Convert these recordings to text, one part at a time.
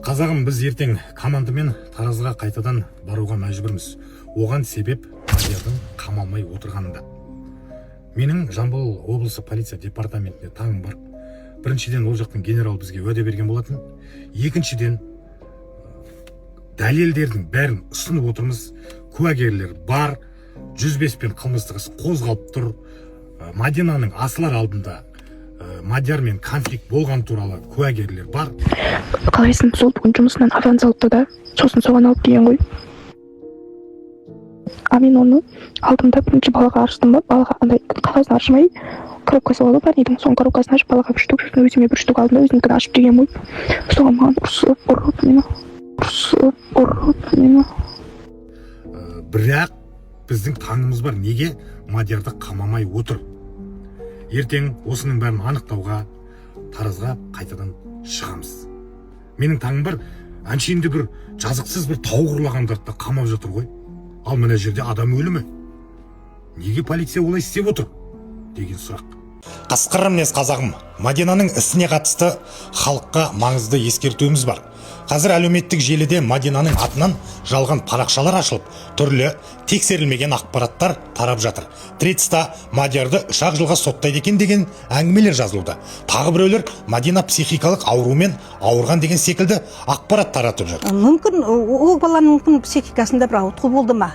Қазағым, біз ертең командамен Таразға қайтадан баруға мәжбүрміз. Оған себеп Мадиярдың қамалмай отырғанында. Менің Жамбыл облысы полиция департаментіне таңым бар. Біріншіден, ол жақтың генерал бізге уәде берген болатын. Екіншіден, дәлелдердің бәрін ұсынып отырмыз. Куәгерлер бар, 105 пен қылмыстық іс қозғалып тұр. Мадинаның асылар алдында Мадиярмен конфликт болған туралы куәгерлер бар. Қалайсың, сол бүгін жұмысынан аванс алыпты да, сосын соған алып деген ғой. Мен оны алдымда бірінші балаға арыстым ба, балаға андай қағазын аршымай, коробкасы олы бар едім, соның коробкасын ашып, балаға бір штук, сосын өзіме бір штук алдым да, өзінікін ашып деген ғой. Соған маған ұрсып мені. Бірақ біздің таңымыз бар, неге Мадиярды қамамай отыр. Ертең осының бәрін анықтауға Таразға қайтадан шығамыз. Менің таңым бар, әншейінде бір жазықсыз бір тауық ұрлағандарды да қамап жатыр ғой. Ал мына жерде адам өлімі. Неге полиция олай істеп отыр деген сұрақ. Қасқыр мінез қазағым, Мадинаның ісіне қатысты халыққа маңызды ескертуіміз бар. Қазір әлеуметтік желіде Мадинаның атынан жалған парақшалар ашылып, түрлі тексерілмеген ақпараттар тарап жатыр. Третста Мадиярды 3 жылға соттайды екен деген әңгімелер жазылуда. Тағы біреулер Мадина психикалық аурумен ауырған деген секілді ақпарат таратып жатыр. Мүмкін ол баланың психикасында бір ауытқу болды ма?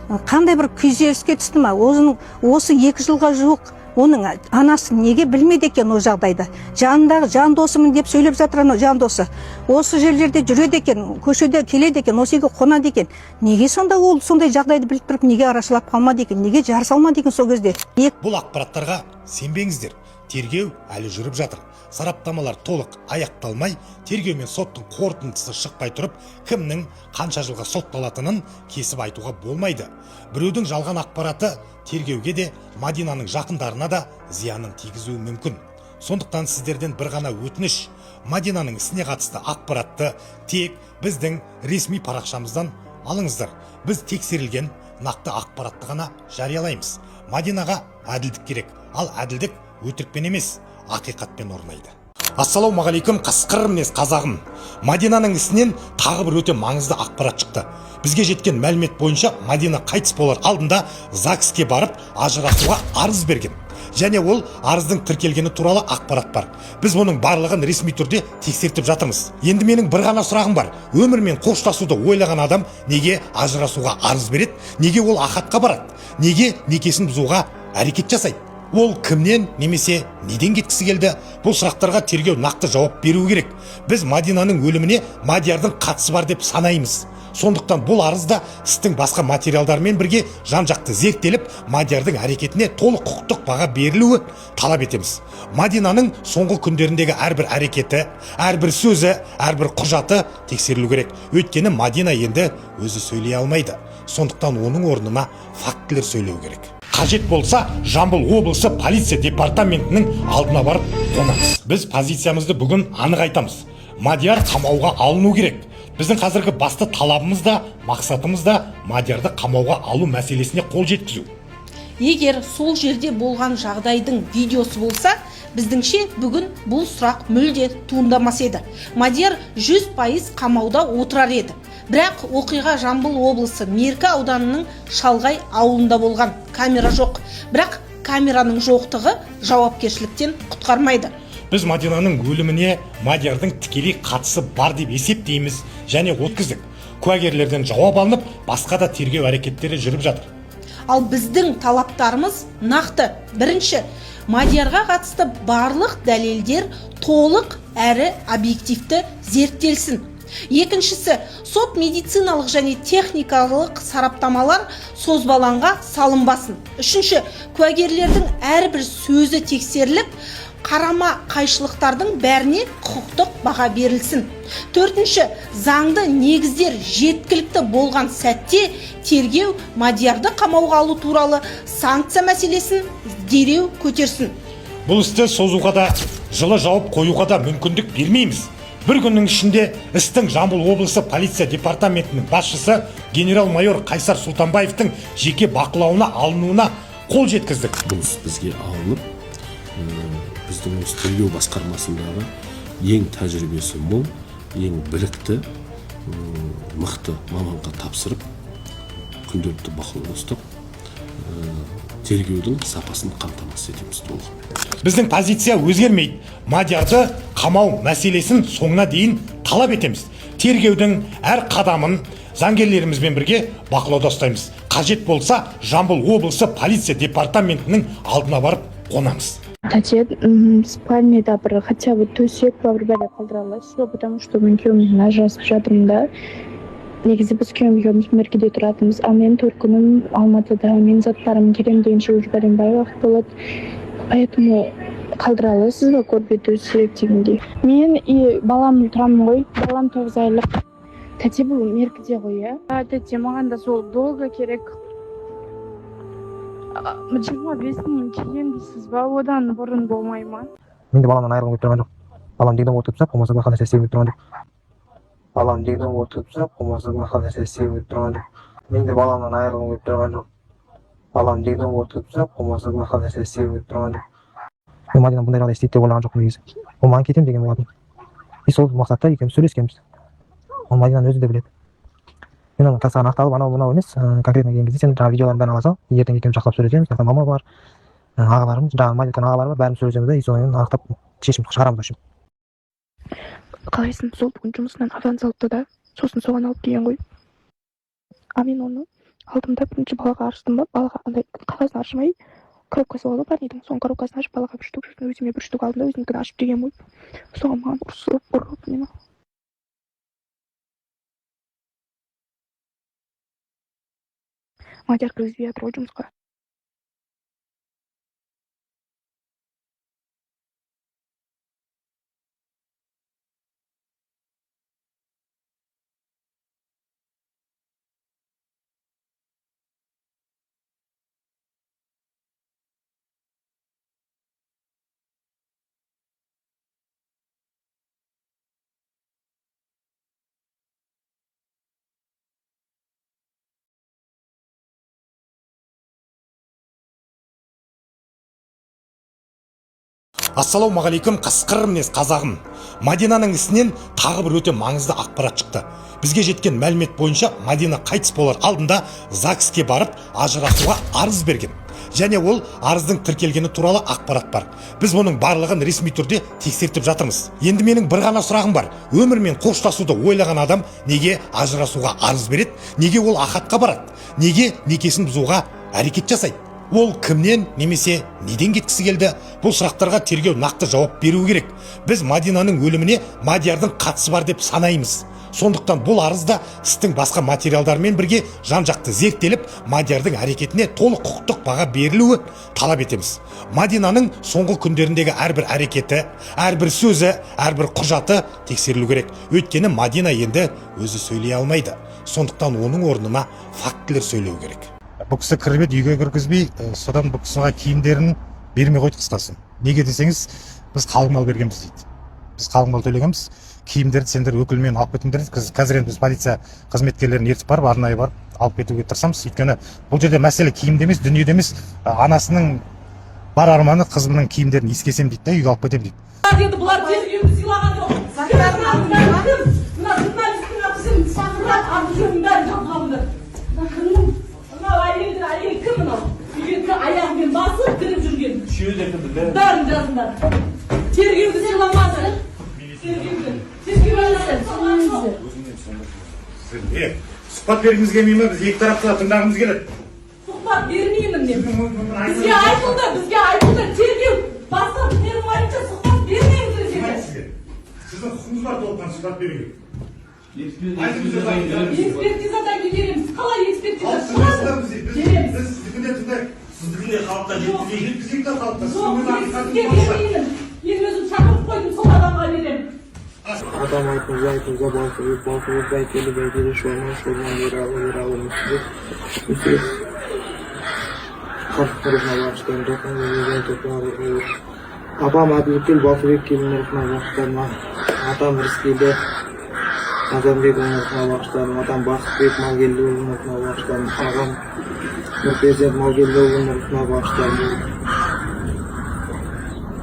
Қандай бір күйзеліске түсті ма? Осы 2 жылға жуық оның анасы неге білмеді екен ол жағдайды? Жанындағы жан досымын деп сөйлеп жатыр жан досы. Осы жерлерде жүреді екен, көшеде келеді екен, осы үйге қонады екен. Неге сонда ол сондай жағдайды біліп тұрып, неге арашалап қалмады екен? Неге жарыса алмады екен сол кезде? Бұл ақпараттарға сенбеңіздер. Тергеу әлі жүріп жатыр. Сараптамалар толық аяқталмай, тергеу мен соттың қорытындысы шықпай тұрып, кімнің қанша жылға сотталатынын кесіп айтуға болмайды. Біреудің жалған ақпараты тергеуге де, Мадинаның жақындарына да зиянын тигізуі мүмкін. Сондықтан сіздерден бір ғана өтініш: Мадинаның ісіне қатысты ақпаратты тек біздің ресми парақшамыздан алыңыздар. Біз тексерілген нақты ақпаратты ғана жариялаймыз. Мадинаға әділдік керек, ал әділдік өтірікпен емес, ақиқатпен орнайды. Ассалаумағалейкум, қасқыр мінез қазағым. Мадинаның ісінен тағы бір өте маңызды ақпарат шықты. Бізге жеткен мәлімет бойынша Мадина қайтыс болар алдында ЗАГСке барып ажырасуға арыз берген. Және ол арыздың тіркелгені туралы ақпарат бар. Біз оның барлығын ресми түрде тексертіп жатырмыз. Енді менің бір ғана сұрағым бар. Өмірмен қоштасуды ойлаған адам неге ажырасуға арыз береді? Неге ол ахатқа барады? Неге некесін бұзуға әрекет жасайды? Ол кімнен немесе неден кеткісі келді? Бұл сұрақтарға тергеу нақты жауап беру керек. Біз Мадинаның өліміне Мадиярдың қатысы бар деп санаймыз. Сондықтан бұл арызда істің басқа материалдармен бірге жан-жақты зерттеліп, Мадиярдың әрекетіне толық құқықтық баға берілуі талап етеміз. Мадинаның соңғы күндеріндегі әрбір әрекеті, әрбір сөзі, әрбір құжаты тексерілу керек. Өйткені Мадина енді өзі сөйлей алмайды. Сондықтан оның орнына фактілер сөйлеу керек. Қажет болса, Жамбыл облысы полиция департаментінің алдына барып қонамыз. Біз позициямызды бүгін анық айтамыз. Мадияр қамауға алыну керек. Біздің қазіргі басты талабымыз да, мақсатымыз да Мадиярды қамауға алу мәселесіне қол жеткізу. Егер сол жерде болған жағдайдың видеосы болса, біздіңше бүгін бұл сұрақ мүлде туындамас еді. Мадияр 100% қамауда отырар еді. Бірақ оқиға Жамбыл облысы Меркі ауданының Шалғай ауылында болған. Камера жоқ. Бірақ камераның жоқтығы жауапкершіліктен құтқармайды. Біз Мадинаның өліміне Мадиярдың тікелей қатысы бар деп есептейміз және өткіздік. Куәгерлерден жауап алынып, басқа да тергеу әрекеттері жүріп жатыр. Ал біздің талаптарымыз нақты. Бірінші, Мадиярға қатысты барлық дәлелдер толық әрі объективті зерттелсін. Екіншісі, сот медициналық және техникалық сараптамалар созбалаңға салынбасын. Үшінші, куәгерлердің әрбір сөзі тексеріліп, қарама қайшылықтардың бәріне құқықтық баға берілсін. Төртінші, заңды негіздер жеткілікті болған сәтте тергеу Мадиярды қамауға алу туралы санкция мәселесін дереу көтерсін. Бұл істі созуға да, жылы жауап қоюға да мүмкіндік бермейміз. Бір күннің ішінде істің Жамбыл облысы полиция департаментінің басшысы генерал-майор Қайсар Сұлтанбаевтың жеке бақылауына алынуына қол жеткіздік. Бұл бізге алынып, біздің осы тергеу басқармасындағы ең тәжірибесі мол ең білікті, мықты маманға тапсырып, күнделікті бақылауда ұстап, тергеудің сапасын қамтамасыз етеміз толығымен. Біздің позиция өзгермейді. Мадиярды қамау мәселесін соңына дейін талап етеміз. Тергеудің әр қадамын заңгерлерімізбен бірге бақылауда ұстаймыз. Қажет болса, Жамбыл облысы полиция департаментінің алдына барып қонамыз. Тәте, спальныйда бір хотя бы төсек бір бәле қалдыра аласыз ба, потому что мен күйеуіммен ажырасып жатырмын да. Негізі біз күйеуіміз меркеде тұратынбыз, ал мен 4 күнім Алматыда, мен заттарым келем дегенше уже бәленбай уақыт болады. Поэтому қалдыра аласыз ба көрпе төсек дегендей. Мен балам тұрамын ғой, балам 9 айлық. Тәте, бұл меркеде ғой, иә? Тәте, маған да сол долго керек. 25-тен кейін дейсіз ба, одан бұрын болмай ма? Мен де баламнан айырылғым келіп тұрған жоқ. Балам дегенде отырып тұрса, болмаса басқа нәрсе істегім келіп тұрған жоқ. Балам дегенде отырып тұрса, болмаса басқа нәрсе істегім келіп тұрған жоқ. Мен де баламнан айырылғым келіп тұрған жоқ. Балам дегенде отырып тұрса, болмаса басқа нәрсе істегім келіп тұрған жоқ. Мен Мадинаны бұндай жағдай істейді деп ойлаған жоқпын негізі. Ол маған кетемін деген болатын. И сол мақсатта екеуміз сөйлескенбіз. Ол Мадинаның өзі де біледі. Мен оның тасаған ақталып, анау емес, конкретно келген кезде сен жаңағы видеоларын бәрін ала сал, ертең екеуміз жақсылап сөйлесеміз, ертең мама бар, ағаларымыз, жаңағы Мадинаның ағалары бар, бәріміз сөйлесеміз и сонымен анықтап шешім шығарамыз үшін. Қалайсың, сол бүгін жұмысынан аванс алыпты да, сосын соған алып келген ғой. А мен оны алдымда бірінші балаға арыстым ба, балаға андай қағазын ашмай, коробкасы болды парнидің, соның коробкасын ашып балаға 1 штук, өзіме 1 штук алдым да, өзінікін ашып деген ғой. Соған маған ұрып мені. Мадияр кіргізбей жатыр ғой жұмысқа. Ассалаумағалейкум, қасқыр мінез қазағым. Мадинаның ісінен тағы бір өте маңызды ақпарат шықты. Бізге жеткен мәлімет бойынша Мадина қайтыс болар алдында ЗАГСке барып ажырасуға арыз берген. Және ол арыздың тіркелгені туралы ақпарат бар. Біз оның барлығын ресми түрде тексертіп жатырмыз. Енді менің бір ғана сұрағым бар. Өмірмен қоштасуды ойлаған адам неге ажырасуға арыз береді? Неге ол ахатқа барады? Неге некесін бұзуға әрекет жасайды? Ол кімнен немесе неден кеткісі келді? Бұл сұрақтарға тергеу нақты жауап беру керек. Біз Мадинаның өліміне Мадиярдың қатысы бар деп санаймыз. Сондықтан бұл арызда істің басқа материалдармен бірге жан-жақты зерттеліп, Мадиярдың әрекетіне толық құқықтық баға берілуі талап етеміз. Мадинаның соңғы күндеріндегі әрбір әрекеті, әрбір сөзі, әрбір құжаты тексерілу керек. Өйткені Мадина енді өзі сөйлей алмайды. Сондықтан оның орнына фактілер сөйлеу керек. Бұл кісі кіріп еді, үйге кіргізбей, содан бұл кісіға киімдерін бермей қойды қысқасы. Неге десеңіз, біз қалың мал бергенбіз дейді. Біз қалың мал төлегенбіз, киімдерді сендер өкілмен алып кетіңдер дейді. Қазір енді біз полиция қызметкерлерін ертіп барып, арнайы барып алып кетуге тырысамыз. Өйткені бұл жерде мәселе киімде емес, дүниеде емес, анасының бар арманы қызымның киімдерін иіскесем дейді да, үйге алып кетем дейді. Бұлар тергеуді сыйлаған жоқ. Мына журналистің апысын шақырып, алып жүрдің бәрін жалғауды. Әйел кім мынау? Үйге аяғымен басып кіріп жүрген. Бәрін жазыңдар. Тергеуді сыйламады. Сұхбат бергіңіз келмей ме? Біз екі тарапты тыңдағымыз келеді. Сұхбат бермеймін мен. Бізге айтылды. Тергеу бастап менің ойымша сұхбат бермейміз деді. Сіздің құқыңыз бар толыққан сұхбат беруге. Экспертизадан кетереміз. Қалай экспертиза шығады? Біз сіздікінде тыңдайық. Сіздікінде халыққа жеткізейік те халыққа. Сізге бермеймін. Мен өзім шақырып қойдым, сол адамға беремін. Адам айтып, балтырып, бәйтелі, шорман, ералы, мүсіреп. Қартық рухына бағыштарын, тоқын, апам Әділкел Балтыбек келін рухына бағыштарын, атам Рыскелді Азамбек рухына бағыштарын, атам Бақытбек Малгелді рухына бағыштарын, ағам Нұрперзент Малгелді рухына бағыштарын,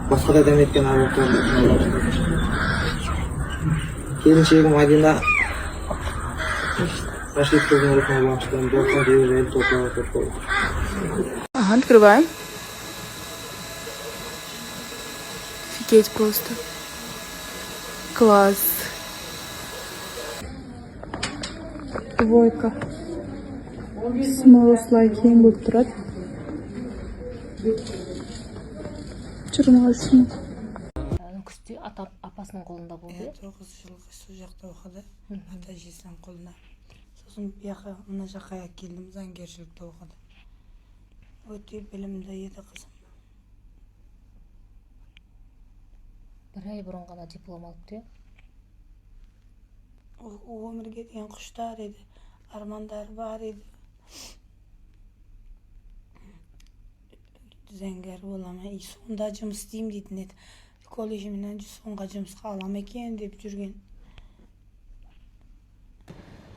басқа да дәметкен ағалықтарын рухына бағыштарын. келіншегім Мадина Рашид кызына бағыштаған 99 топлап. Ага, открываем. Офигеть просто. Класс. Двойка. Small like ең болып тұрады. Жиырмасың. Күзде апасының қолында болды. 9 жыл сол жақта оқыды, ата әжесінің қолында. Сосын мына жаққа келдім, заңгершілікте оқыды. Өте білімді еді қызым. Бір ай бұрын ғана диплом алыпты. Өмірге деген құштар еді, армандары бар еді. Заңгер боламын, сонда жұмыс істеймін дейтін еді. Колледжімнен сонға жұмысқа алам екен деп жүрген.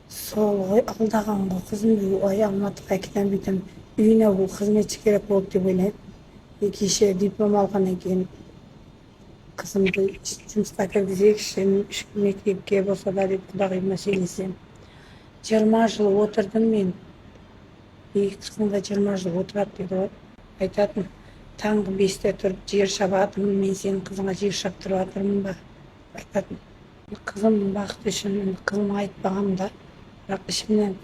Сол ғой алдаған ғой қызым, ой Алматыға кетем бүйтем, үйіне бұл қызметші керек болып деп ойлаймын. Кеше диплом алғаннан кейін қызымды жұмысқа кіргізейікші, мектепке болса да деп құдағиыма сөйлесем. 20 жыл отырдым мен. Қызым да 20 жыл отырады деді ғой. Айтатын, таңғы 5-те тұрып жер шабатырмын, мен сенің қызыңа жер шаптырып жатырмын ба? Айтатын. Қызым бақыт үшін қызыма айтпағам да, бірақ ішімнен,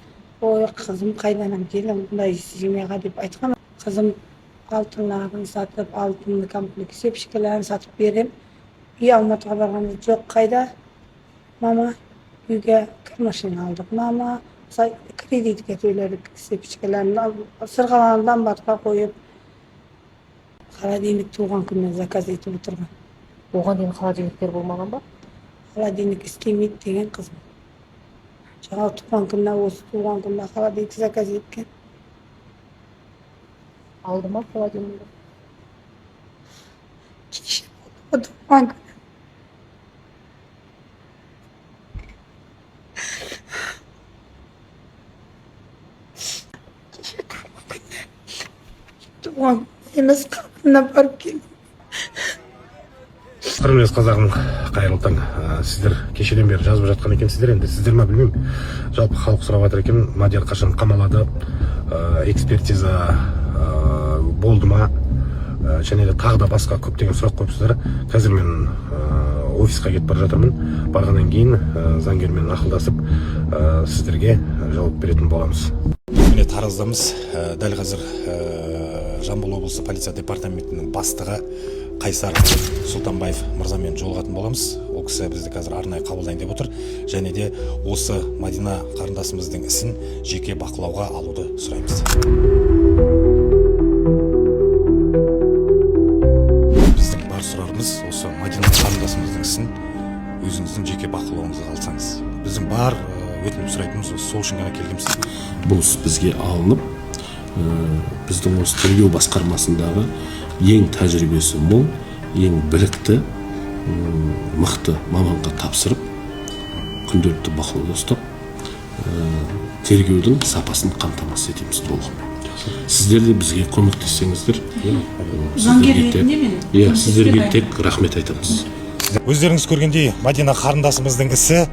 ой қызым қайданам келем бұндай семьяға деп айтқан. Қызым алтынларын сатып, алтынды комплект сепшкаларын сатып берем. Үй Алматыға барғанда жоқ қайда? Мама, үйге машина алдық. Мама, кредитке төледік сепшкаларын сырғаландан батқа қойып, холодильник туған күннен заказ етіп отырған. Оған дейін холодильниктер болмаған ба? Холодильник істемейді деген қызым. Жаңа туған күнне, осы туған күнне холодильник заказ еткен. Алды ма холодильникті? Кеше болды туған күні. Кеше туған күнне. Туған емес қабырына барып келдім. Құрметті қазағым, қайырлы таң. Сіздер кешеден бері жазып жатқан екенсіздер, енді сіздер ма білмеймін. Жалпы халық сұрап жатыр екен, Мадияр қашан қамалады, экспертиза болды ма, және де тағы да басқа көптеген сұрақ қойыпсыздар. Қазір мен офисқа кетіп бара жатырмын. Барғаннан кейін заңгермен ақылдасып сіздерге жауап беретін боламыз. Міне тараздамыз. Дәл қазір Жамбыл облысы полиция департаментінің бастығы Қайсар Сұлтанбаев мырзамен жолығатын боламыз. Ол кісі бізді қазір арнайы қабылдайын деп отыр. Және де осы Мадина қарындасымыздың ісін жеке бақылауға алуды сұраймыз. Біздің бар сұрарымыз осы Мадина қарындасымыздың ісін өзіңіздің жеке бақылауыңызға алсаңыз. Біздің бар өтініп сұрайтынымыз сол үшін ғана келгенбіз. Бұл іс бізге алынып, біздің осы тергеу басқармасындағы ең тәжірибесі мол, ең білікті, мықты маманға тапсырып, күнделікті бақылауда ұстап, тергеудің сапасын қамтамасыз етеміз толығымен. Сіздер де бізге көмектессеңіздер, сіздерге тек рахмет айтамыз. Өздеріңіз көргендей, Мадина қарындасымыздың ісі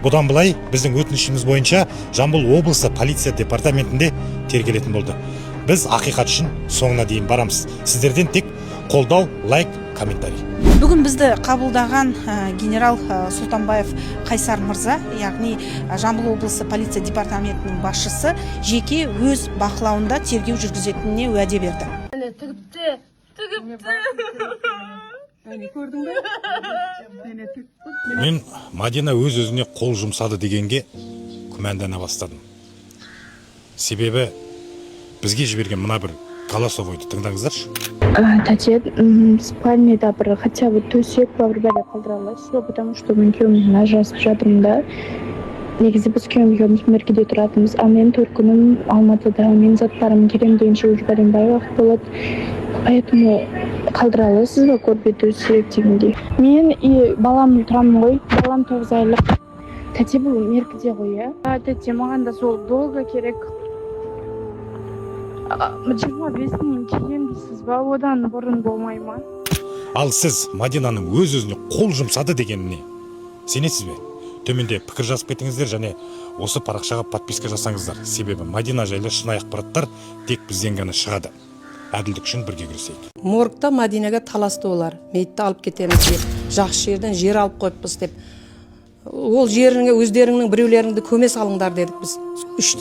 бұдан былай біздің өтінішіміз бойынша Жамбыл облысы полиция департаментінде тергелетін болды. Біз ақиқат үшін соңына дейін барамыз. Сіздерден тек қолдау, лайк, комментарий. Бүгін бізді қабылдаған генерал Сұлтанбаев Қайсар мырза, яғни Жамбыл облысы полиция департаментінің басшысы, жеке өз бақылауында тергеу жүргізетініне уәде берді. Мен Мадина өз-өзіне қол жұмсады дегенге күмәндана бастадым. Себебі бізге жіберген мына бір голосовойды тыңдаңыздаршы. Тәте, спальныйда бір хотя бы төсек бар бәле қалдыра аласыз, потому что мен күйеуіммен ажырасып жатырмын да. Негізі біз күйеуіміз меркеде тұратынбыз, а мен 4 күнім Алматыда, мен заттарым келем дегенше уже бәленбай уақыт болады. Поэтому қалдыра аласыз ба көрпе төсек дегендей. Мен балам тұрамын ғой, балам 9 айлық. Тәте, бұл меркеде ғой, иә? Тәте, маған да сол долго керек. 25-нен кейін дейсіз ба, одан бұрын болмай ма? Ал сіз Мадинаның өз-өзіне қол жұмсады дегеніне сенесіз бе? төменде пікір жазып кетіңіздер және осы парақшаға подписка жасаңыздар. Себебі Мадина жайлы шынайы ақпараттар тек бізден ғана шығады. Әділдік үшін бірге күресейік. Моргта Мадинаға таласты олар. Мейтті алып кетеміз деп, жақсы жерден жер алып қойыппыз деп. Ол жеріңе өздеріңнің біреулеріңді көме салыңдар дедік біз.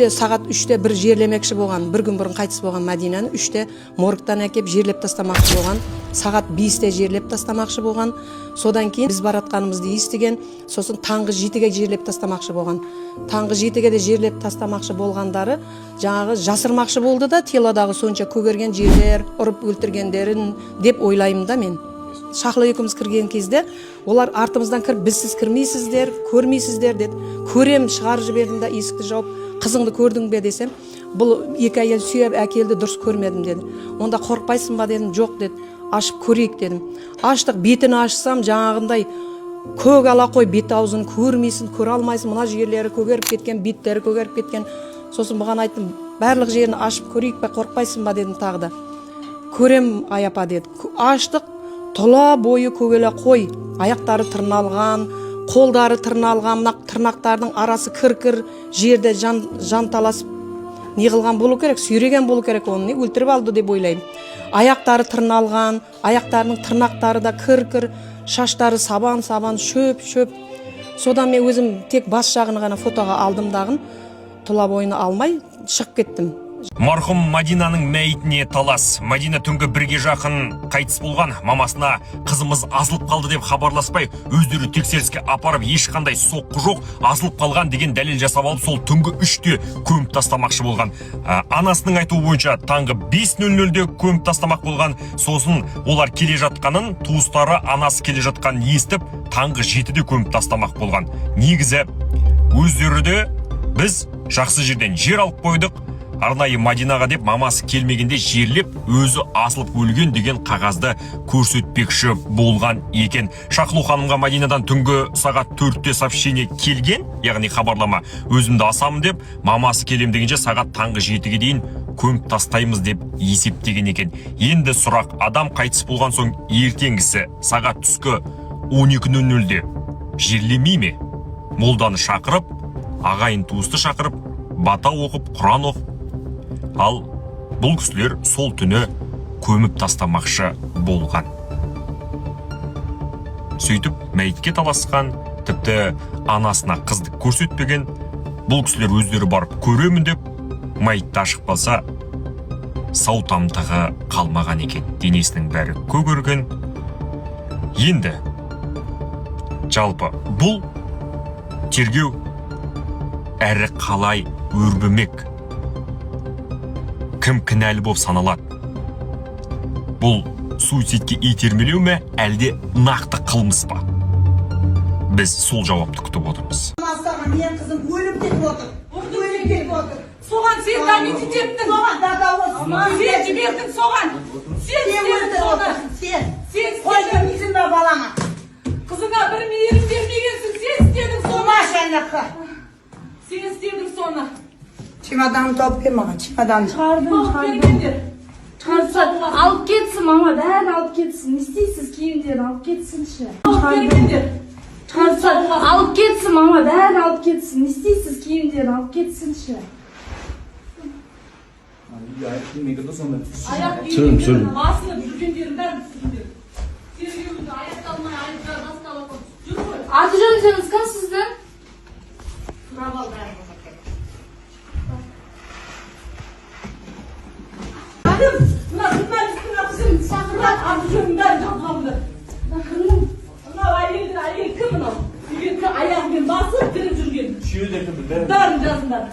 Сағат 3-те бір жерлемекші болған, бір күн бұрын қайтыс болған Мадинаны 3-те моргтан әкеп жерлеп тастамақшы болған. Сағат 5-те жерлеп тастамақшы болған. Содан кейін біз баратқанымызды естіген, сосын таңғы 7-ге жерлеп тастамақшы болған. Таңғы 7-ге де жерлеп тастамақшы болғандары жаңағы жасырмақшы болды да, теладағы сонша көгерген жерлер, ұрып өлтіргендерін деп ойлаймын да мен. Шахла екеуміз кірген кезде олар артымыздан кіріп, біз сіз кірмейсіздер, көрмейсіздер деді. Көрем, шығарып жібердім да есікті жауып, қызыңды көрдің бе десем, бұл екі әйел сүйеп әкелді, дұрыс көрмедім деді. Онда қорықпайсың ба дедім, жоқ деді. Ашып көрейік дедім. Аштық, бетін ашсам жаңағындай көк ала қой, бет аузын көрмейсің, көре алмайсың, мына жерлері көгеріп кеткен, беттері көгеріп кеткен. Сосын бұған айттым, барлық жерін ашып көрейік пе, қорықпайсың ба дедім тағы да. Көрем аяпа деді. Аштық, тұла бойы көгеле қой, аяқтары тырналған, қолдары тырналған, тырнақтардың арасы кір-кір жерде жанталасып неғылған болу керек, сүйреген болу керек, оны өлтіріп алды деп ойлаймын. Аяқтары тырналған, аяқтарының тырнақтары да кір-кір, шаштары сабан-сабан, шөп-шөп. Содан мен өзім тек бас жағын ғана фотоға алдым дағын, тұла бойыны алмай шығып кеттім. Марқұм Мадинаның мәйітіне талас. Мадина түнгі бірге жақын қайтыс болған. Мамасына қызымыз асылып қалды деп хабарласпай, өздері тексеріске апарып ешқандай соққы жоқ, асылып қалған деген дәлел жасап алып, сол түнгі 3-те көміп тастамақшы болған. Анасының айтуы бойынша таңғы 5:00-де көміп тастамақ болған. Сосын олар келе жатқанын, туыстары анасы келе жатқанын естіп, таңғы 7-де көміп тастамақ болған. Негізі өздері де біз жақсы жерден жер алып қойдық, арнайы Мадинаға деп мамасы келмегенде жерлеп өзі асылып өлген деген қағазды көрсетпекші болған екен. Шахлу ханымға Мадинадан түнгі сағат 4-те сообщение келген, яғни хабарлама, өзімді асамын деп, мамасы келем дегенше сағат таңғы 7-ге дейін көміп тастаймыз деп есептеген екен. Енді сұрақ, адам қайтыс болған соң ертеңгісі сағат түскі 12:00-де жерлемей ме? Молданы шақырып, ағайын туысты шақырып, бата оқып, Құран оқып, ал бұл кісілер сол түні көміп тастамақшы болған. Сөйтіп мәйітке таласқан, тіпті анасына қызды көрсетпеген. Бұл кісілер өздері барып көремін деп, мәйітті ашық қалса, сау тамтығы қалмаған екен. Денесінің бәрі көгерген. Енді жалпы бұл тергеу әрі қалай өрбімек? Кім кінәлі болып саналады? Бұл суицидке итермелеу ме, әлде нақты қылмыс па? Біз сол жауапты күтіп отырмыз. Мен қызым өліп кетіп отыр. Өліп кетіп отыр. Соған сен дамитет еттің. Соған дадауыз. Сен жібердің соған. Сен жібердің соған. Сен қойдың izin балаңа. Қызыңа бір мейірім бермегенсің. Сен істедің соны. Сен істедің соны. Чемоданын тауып бер маған, чемоданын. Шығарды. Алып кетсін, мама, бәрін алып кетсін. Не істейсіз, киімдерін алып кетсінші. Алып кетсін, мама, бәрін алып кетсін. Не істейсіз, киімдерін алып кетсінші. Аяқ киімдерін, басыны жүргендерін бәрін түсіндер. Тергеуді аяқталмай, аяқтар басталып. Жүр ғой. Аты жөніңіз кім сіздің? Сұрап ал бәрін. Мына журналистің апысын шақырат, аты жөнін бәрін жазғанды. Мынау әйел кім мынау? Үйге аяғымен басып кіріп жүрген. Бәрін жазыңдар.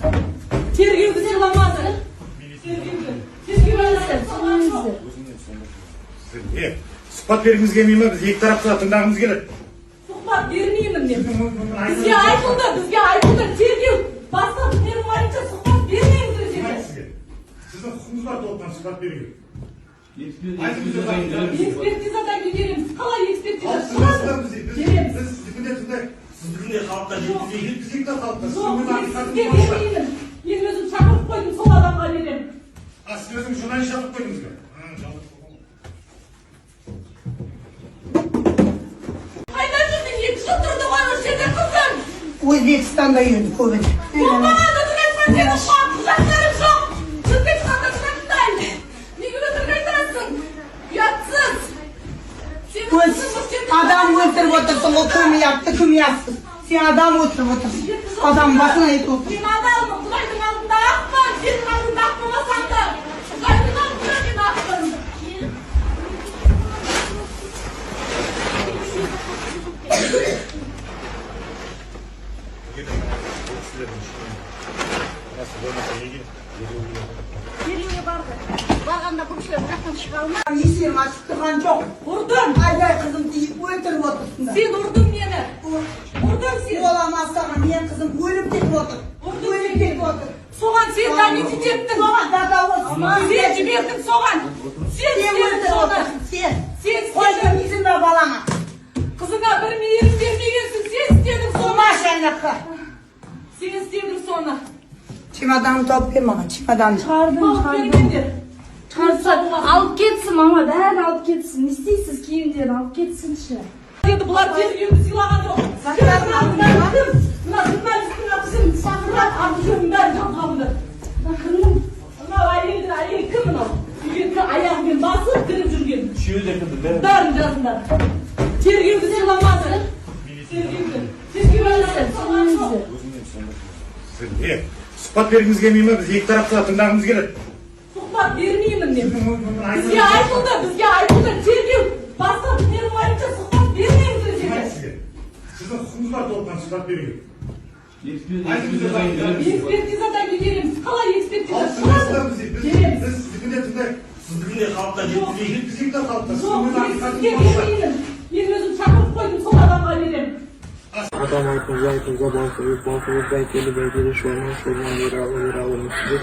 Тергеуді сыйламады. Сұхбат бергіңіз келмей ме? Біз екі тарапты тыңдағымыз келеді. Сұхбат бермеймін мен. Бізге айтылды. Тергеу бастап менің ойымша сұхбат бермейміз десе. Сіздің құқыңыз бар толықтан сұхбат беруге. Экспертизадан кетереміз. Қалай экспертиза? Сіздікінде халыққа жеткізейік та халыққа. Сізге бермеймін. Мен өзім шақырып қойдым, сол адамға беремін. Сіз өзің журналист шақырып қойдыңыз ба? Қайда жүрдің? 2 жыл тұрды ғой осы жерде қызым. O'zbekistonda yurdi ko'bincha. Yo'qmadi, O'zbekistonda qushaqlarim yo'q. O'zbekistonda qanday? Nega o'tirmaysan? Uyatsiz. Adam o'ltirib o'tirsin, o kim yaptı? Sen adam o'tirib o'tirsin. Adam başına yetib o'tirsin. Men adamman, Xudoning oldida haqman. Sening oldingda haq bo'lmasam da. Xudoning oldida haqman. Barganda bu kişiler bıraktan çıkarma. Yesem açık turgan çok. Vurdun. Ayday kızım deyip o'ltirib o'tirsin. Sen vurdun meni. Vurdun sen. Olamaz sana, men kızım o'lib ketib o'tir. O'lib ketib o'tir. Soğan sen damiti ceptin. Soğan dada olsun. Sen ciberdin soğan. Sen o'ltirib soğan. o'tirsin. Sen. Sen Qo'ydim izimda balana. Kızına bir miyerim vermeyensin. Sen istedin sonra. Maşallah. Sen istedin sonra. Çimadanı top ver bana, çimadanı. Çıkarsa alıp ketsin mama, bärini alıp ketsin. Ne isteysiz kiyimlerini alıp ketsinçi. Dedi bular tergiydi silagan yok. Sakın aldım. Bunlar üstüne atışın. Sakın atışın ben canımdı. Bunlar ayı kımın o. Bir ayağımın basıp kırıp жүрген. Үшеуі де кірді, бәрі. Бәрін жазыңдар. Тергеуді сыйламады. Сұхбат бергіңіз келмей ме? Біз екі тарапты да тыңдағымыз келеді. Сұхбат бермеймін мен. Бізге айтылды. Тергеу бастап менің ойымша сұхбат бермейміз өзге. Сіздің құқыңыз бар толыққан сұхбат беруге. Экспертизадан береміз. Қалай экспертиза? Біз сіздікінде тыңдайық. Сіздікінде халыққа жеткізейік. Жеткізейік та халыққа. Сізге бермеймін. Мен өзім шақырып қойдым, сол адамға беремін. Адам айтыңызға балқылып бәйтелі бәйтелі шорынан ералы мүсілі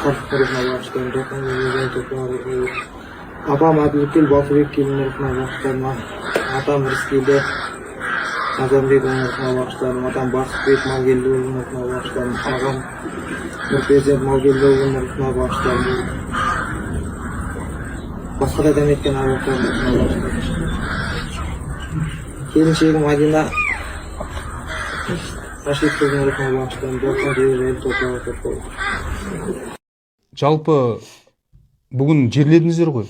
қашықтырына бағыштарын тоқын өзен тоқын апам әділкел балқыбек келін ұрқына бағыштарына атам рыскелді Азамбек ұрқына бағыштарына атам Бақытбек Малгелді ұрқына бағыштарына ағам Нұрпезент Малгелді ұрқына бағыштарына басқа да дәметкен ағақтарына бағыштарына келіншегім Мадина Рашид қыздың ұрқына бағыштарына жоққа дейін тоқыға тоқыға. Жалпы бүгін жерледіңіздер ғой.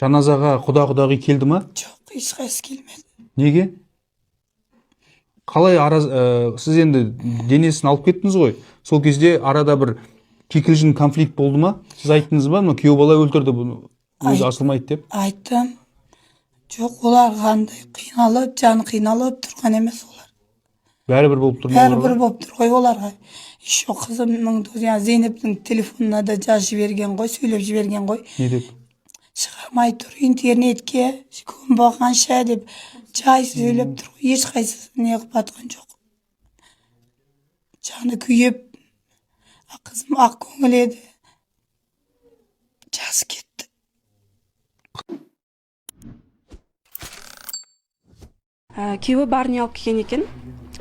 Жаназаға құда-құдағи келді ма? Жоқ, ешқайсысы келмеді. Неге? Қалай сіз енді денесін алып кеттіңіз ғой. Сол кезде арада бір кикілжің конфликт болды ма? Сіз айттыңыз ба? Күйеу бала өлтірді бұны. Өзі асылмайды деп. Айттым. Жоқ, олар қандай қиналып, жаны қиналып тұрған емес олар. Бәрібір болып тұр. Бәрібір болып тұр ғой оларға. Еще қызымның Зейнептің телефонына да жазып жіберген ғой, сөйлеп жіберген ғой. Не деп? Шығармай тұр интернетке, көнбағанша деп жай сөйлеп тұр ғой. Ешқайсысы не қылып жатқан жоқ. Жаны күйіп, қызым ақ көңіл еді. Жасы кетті. Күйеуі барни алып келген екен.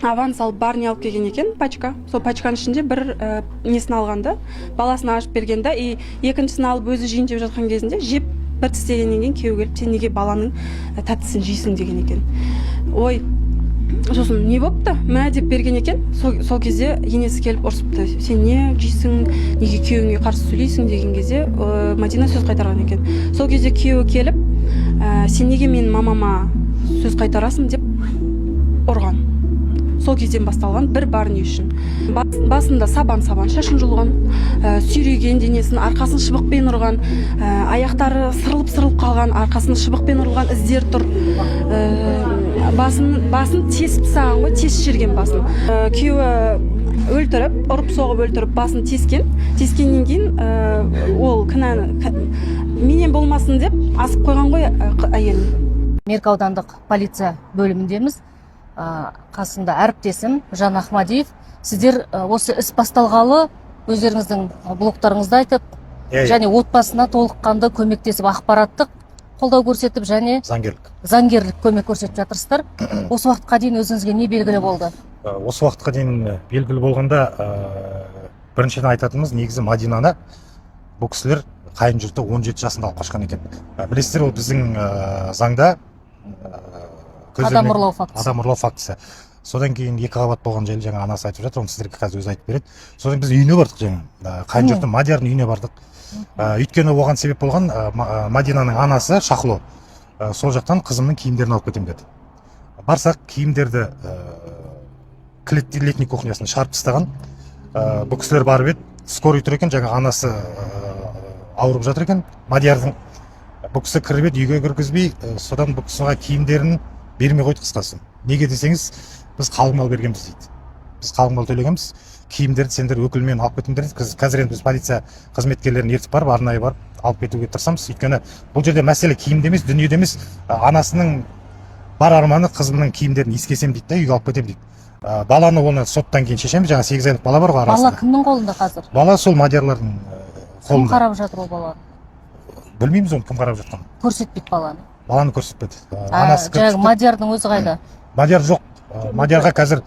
Аванс алып барни алып келген екен, пачка. Сол пачканың ішінде бір несін алғанда, баласына ашып бергенде, екіншісін алып өзі жейін деп жатқан кезінде, жеп бір тістегеннен кейін күйеуі келіп, сен неге баланың тәттісін жейсің деген екен. Ой, сосын не болыпты? Мә деп берген екен. Сол кезде енесі келіп ұрсыпты. Сен не жейсің, неге күйеуіңе қарсы сөйлейсің деген кезде Мадина сөз қайтарған екен. Сол кезде күйеуі келіп, сен неге менің мамама сөз қайтарасың деп ұрған. Сол кезден басталған бір барни үшін. Басында сабан шашын жұлған, сүйреген денесін, арқасын шыбықпен ұрған, аяқтары сырылып қалған, арқасын шыбықпен ұрған іздер тұр. Басын тесіп саған ғой, тесіп жерген басын. Күйеуі өлтіріп, ұрып соғып өлтіріп, басын тескеннен кейін ол кінәні менен болмасын деп асып қойған ғой әйелін. Меркі аудандық полиция бөліміндеміз. Қасында әріптесім Жан Ахмадиев. Сіздер осы іс басталғалы өздеріңіздің блогтарыңызды айтып, және отбасына толыққанды көмектесіп, ақпараттық қолдау көрсетіп, және заңгерлік көмек көрсетіп жатырсыздар. Осы уақытқа дейін өзіңізге не белгілі болды? Осы уақытқа дейін белгілі болғанда біріншіден айтатынымыз, негізі Мадинаны бұл кісілер қайын жұрты 17 жасында алып қашқан екен. Білесіздер, ол біздің заңда адам ұрлау фактісі. Адам ұрлау фактісі. Содан кейін 2 қабат болған жайлы жаңа анасы айтып жатыр, оны сіздерге қазір өзі айтып береді. Содан біз үйіне бардық жаңа. Қайын жұрты Мадиярдың үйіне бардық. Өйткені оған себеп болған Мадинаның анасы Шахло. Сол жақтан қызымның киімдерін алып кетем деді. Барсақ киімдерді летний кухнясына шығарып тастаған. Бұл кісілер барып еді, скорый тұр екен, жаңа анасы ауырып жатыр екен, Мадиярдың. Бұл кісі кіріп еді, үйге кіргізбей, содан бұл кісіға киімдерін бермей қойды қысқасы. Неге десеңіз, біз қалың мал бергенбіз дейді. Біз қалың мал төлегенбіз, киімдерді сендер өкілмен алып кетіңдер дейді. Қазір енді біз полиция қызметкерлерін ертіп барып, арнайы барып алып кетуге тырысамыз. Өйткені бұл жерде мәселе киімде емес, дүниеде емес, анасының бар арманы қызымның киімдерін иіскесем дейді да, үйге алып кетем дейді. Баланы оны соттан кейін шешеміз, жаңа 8 айлық бала бар ғой арасында. Бала кімнің қолында қазір? Бала сол Мадиярлардың қолында. Кім қарап жатыр ол баланы? Білмейміз оны кім қарап жатқан. Көрсетпейді баланы. Баланы көрсетпеді. Жаңағы Мадиярдың өзі қайда? Мадияр жоқ. Мадиярға қазір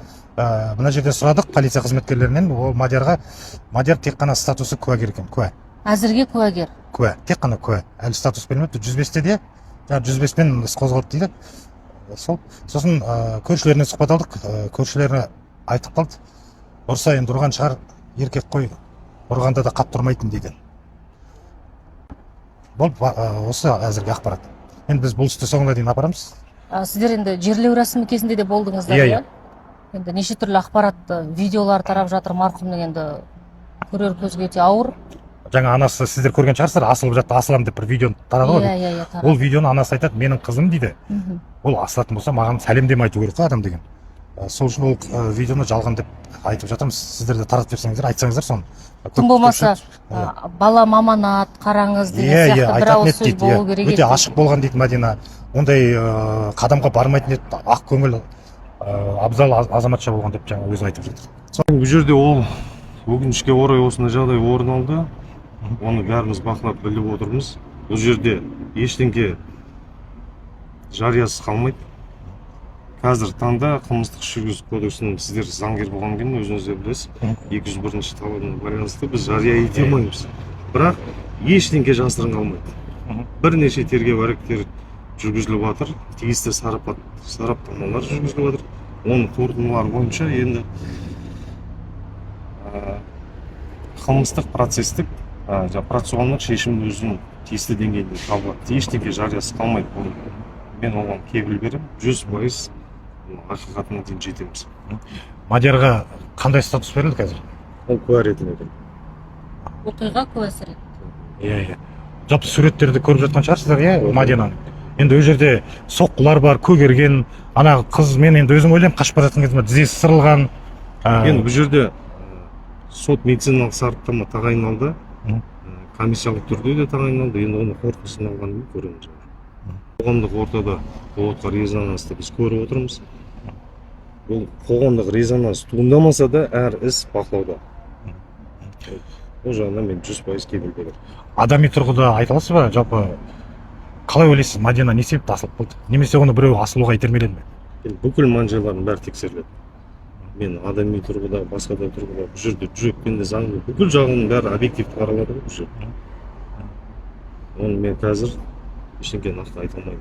мына жерде сұрадық полиция қызметкерлерінен, ол Мадияр тек қана статусы куәгер екен, куә. Әзірге куәгер. Куә, тек қана куә. Әлі статус бермепті. 105-те де, 105-пен іс қозғалды дейді. Сосын көршілерінен сұхбат алдық, көршілері айтып қалды. Ұрса енді ұрған шығар, еркек қой, ұрғанда да қатты ұрмайтын дейді. Бұл осы әзірге ақпарат. Енді біз бұл істі соңына дейін апарамыз. Сіздер енді жерлеу рәсімі кезінде де болдыңыздар, иә? Енді неше түрлі ақпарат, видеолар тарап жатыр, марқұмның енді көрер көзге өте ауыр. Жаңа анасы сіздер көрген шығарсыздар, асылып жатты, асылам деп бір видеоны тарады ғой. Иә, ол видеоны анасы айтады, менің қызым дейді. Ол асылатын болса, маған сәлемдеме айту керек қой адам деген. Сол үшін ол видеоны жалған деп айтып жатырмыз. Сіздер де таратып жіберсеңіздер, айтсаңыздар соны. Тым болмаса, бала маманат, қараңыз деген сияқты бір ауыз сөз болу керек еді. Өте ашық болған дейді Мадина. Ондай қадамға бармайтын еді, ақ көңіл, абзал азаматша болған деп жаңа өзі айтып жатыр. Бұл жерде ол өкінішке орай осындай жағдай орын алды. Оны бәріміз бақылап біліп отырмыз. Бұл жерде ештеңке жариясыз қалмайды. Қазір таңда қылмыстық іс жүргізу кодексінің, сіздер заңгер болған кейін өзіңіздер білесіз, 201-ші талабына байланысты біз жария ете алмаймыз. Бірақ ештеңке жасырын қалмайды. Бірнеше тергеу әрекеттері жүргізіліп жатыр, тиісті сараптамалар жүргізіліп жатыр. Оның қорытындылары бойынша енді қылмыстық процестік процессуалдық шешім өзінің тиісті деңгейінде табылады. Ештеңке жариясыз қалмайды. Мен оған кепіл беремін, 100% ақиқатына дейін жетеміз. Мадиярға қандай статус берілді қазір? Ол куә ретінде. Оқиға куәсі ретінде. Иә. Жалпы суреттерді көріп жатқан шығарсыздар, иә, Мадинаның. Енді ол жерде соққылар бар, көгерген, ана қыз, мен енді өзім ойлаймын, қашып бара жатқан кезінде тізесі сырылған. Енді бұл жерде сот медициналық сараптама тағайындалды, комиссиялық түрде де тағайындалды. Енді оны қорытындысын алғаннан кейін көреміз. Қоғамдық ортада болған резонансты біз көріп отырмыз. Бұл қоғамдық резонанс туындамаса да әр іс бақылауда. Ол жағынан мен 100% кепіл беремін. Адами тұрғыда айта аласыз ба, жалпы қалай ойлайсыз, Мадина не себепті асылып қалды? Немесе оны біреу асылуға итермеледі ме? Бүкіл мән-жайлардың бәрі тексеріледі. Мен адами тұрғыда, басқа да тұрғыда, бұл жерде жүрекпен де заңды, бүкіл жағының бәрі объективті қаралады бұл жерде. Оны мен қазір ештеңе нақты айта алмаймын.